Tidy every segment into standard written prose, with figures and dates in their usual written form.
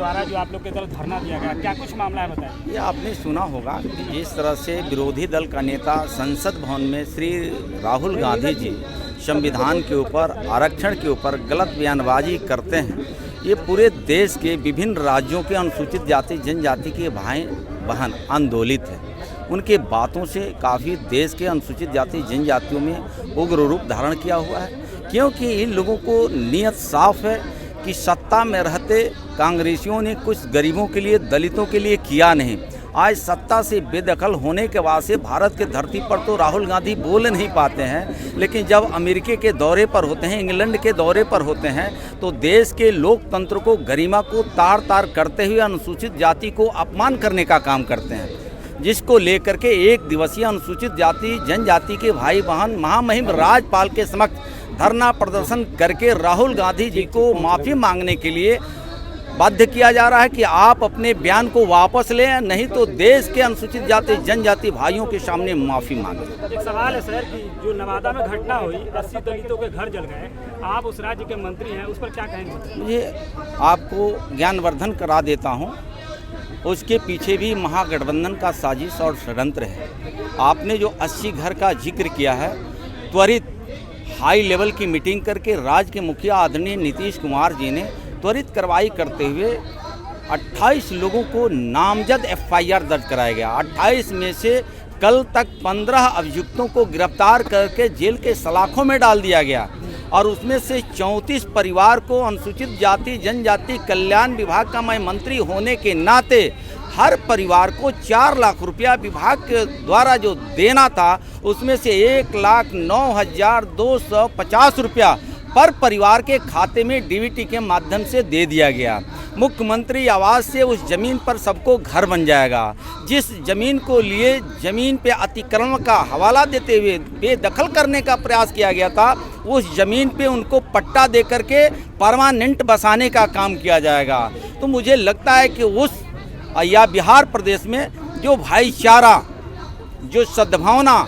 द्वारा जो आप लोग की तरफ धरना दिया गया, क्या कुछ मामला है बताएं। ये आपने सुना होगा कि जिस तरह से विरोधी दल का नेता संसद भवन में श्री राहुल गांधी जी संविधान के ऊपर, आरक्षण के ऊपर गलत बयानबाजी करते हैं। ये पूरे देश के विभिन्न राज्यों के अनुसूचित जाति जनजाति के भाई बहन आंदोलित हैं। उनके बातों से काफ़ी देश के अनुसूचित जाति जनजातियों में उग्र रूप धारण किया हुआ है, क्योंकि इन लोगों को नीयत साफ है कि सत्ता में रहते कांग्रेसियों ने कुछ गरीबों के लिए, दलितों के लिए किया नहीं। आज सत्ता से बेदखल होने के बाद से भारत के धरती पर तो राहुल गांधी बोल नहीं पाते हैं, लेकिन जब अमेरिका के दौरे पर होते हैं, इंग्लैंड के दौरे पर होते हैं, तो देश के लोकतंत्र को, गरिमा को तार तार करते हुए अनुसूचित जाति को अपमान करने का काम करते हैं, जिसको लेकर के एक दिवसीय अनुसूचित जाति जनजाति के भाई बहन महामहिम राज्यपाल के समक्ष धरना प्रदर्शन करके राहुल गांधी जी को माफ़ी मांगने के लिए बाध्य किया जा रहा है कि आप अपने बयान को वापस लें, नहीं तो देश के अनुसूचित जाति जनजाति भाइयों के सामने माफ़ी मांगें। एक सवाल है सर कि जो नवादा में घटना हुई, 80 दलितों के घर जल गए, आप उस राज्य के मंत्री हैं, उस पर क्या कहेंगे। मुझे आपको ज्ञानवर्धन करा देता हूँ, उसके पीछे भी महागठबंधन का साजिश और षड्यंत्र है। आपने जो 80 घर का जिक्र किया है, त्वरित हाई लेवल की मीटिंग करके राज्य के मुखिया आदरणीय नीतीश कुमार जी ने त्वरित कार्रवाई करते हुए 28 लोगों को नामजद FIR दर्ज कराया गया। 28 में से कल तक 15 अभियुक्तों को गिरफ्तार करके जेल के सलाखों में डाल दिया गया, और उसमें से 34 परिवार को अनुसूचित जाति जनजाति कल्याण विभाग का मैं मंत्री होने के नाते हर परिवार को 4 लाख रुपया विभाग के द्वारा जो देना था, उसमें से 1,09,250 रुपया पर परिवार के खाते में DBT के माध्यम से दे दिया गया। मुख्यमंत्री आवास से उस ज़मीन पर सबको घर बन जाएगा। जिस ज़मीन को लिए ज़मीन पे अतिक्रमण का हवाला देते हुए बेदखल करने का प्रयास किया गया था, उस ज़मीन पे उनको पट्टा दे करके परमानेंट बसाने का काम किया जाएगा। तो मुझे लगता है कि उस या बिहार प्रदेश में जो भाईचारा, जो सद्भावना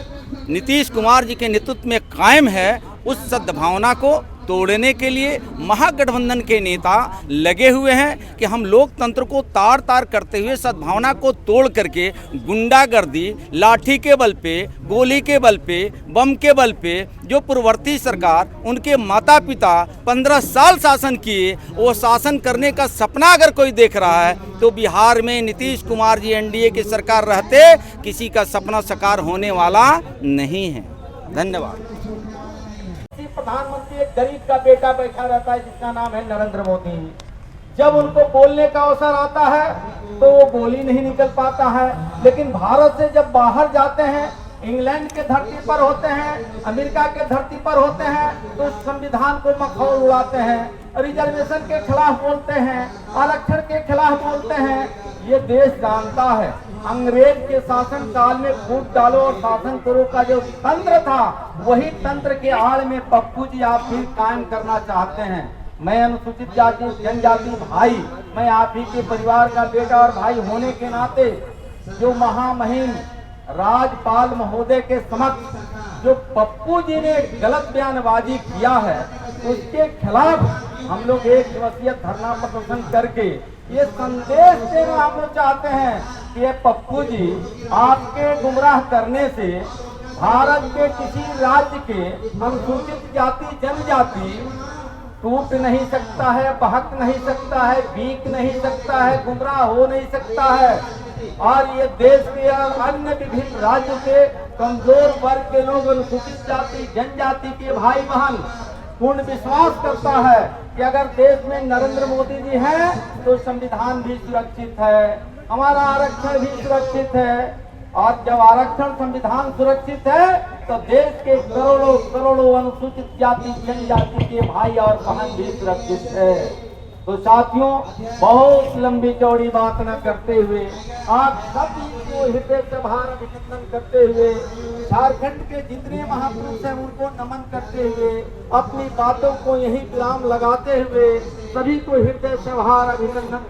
नीतीश कुमार जी के नेतृत्व में कायम है, उस सद्भावना को तोड़ने के लिए महागठबंधन के नेता लगे हुए हैं कि हम लोकतंत्र को तार तार करते हुए सद्भावना को तोड़ करके गुंडागर्दी, लाठी के बल पे, गोली के बल पे, बम के बल पे जो पूर्ववर्ती सरकार, उनके माता पिता 15 साल शासन किए, वो शासन करने का सपना अगर कोई देख रहा है तो बिहार में नीतीश कुमार जी NDA की सरकार रहते किसी का सपना साकार होने वाला नहीं है। धन्यवाद। प्रधानमंत्री एक गरीब का बेटा बैठा रहता है जिसका नाम है नरेंद्र मोदी। जब उनको बोलने का अवसर आता है तो वो बोली नहीं निकल पाता है, लेकिन भारत से जब बाहर जाते हैं, इंग्लैंड के धरती पर होते हैं, अमेरिका के धरती पर होते हैं, तो संविधान को मखौल उड़ाते हैं, रिजर्वेशन के खिलाफ बोलते हैं, आरक्षण के खिलाफ बोलते हैं। ये देश जानता है अंग्रेज के शासन काल में फूट डालो और शासन करो का जो तंत्र था, वही तंत्र के आड़ में पप्पू जी आप भी कायम करना चाहते हैं। मैं अनुसूचित जाति जनजाति भाई, मैं आप ही के परिवार का बेटा और भाई होने के नाते जो महामहिम राज्यपाल महोदय के समक्ष जो पप्पू जी ने गलत बयानबाजी किया है, उसके खिलाफ हम लोग एक दिवसीय धरना प्रदर्शन करके ये संदेश देना हम लोग चाहते हैं कि ये पप्पू जी आपके गुमराह करने से भारत के किसी राज्य के अनुसूचित जाति जनजाति टूट नहीं सकता है, बहक नहीं सकता है, भीग नहीं सकता है, गुमराह हो नहीं सकता है। और ये देश के अन्य विभिन्न राज्यों के कमजोर वर्ग के लोग, अनुसूचित जाति जनजाति के भाई बहन पूर्ण विश्वास करता है कि अगर देश में नरेंद्र मोदी जी हैं तो संविधान भी सुरक्षित है, हमारा आरक्षण भी सुरक्षित है। और जब आरक्षण संविधान सुरक्षित है तो देश के करोड़ों करोड़ों अनुसूचित जाति जनजाति के भाई और बहन भी सुरक्षित है। तो साथियों, बहुत लंबी चौड़ी बात न करते हुए आप सभी को हृदय से भार अभिनंदन करते हुए, झारखंड के जितने महापुरुष हैं उनको नमन करते हुए, अपनी बातों को यही विराम लगाते हुए सभी को हृदय से भार अभिनंदन।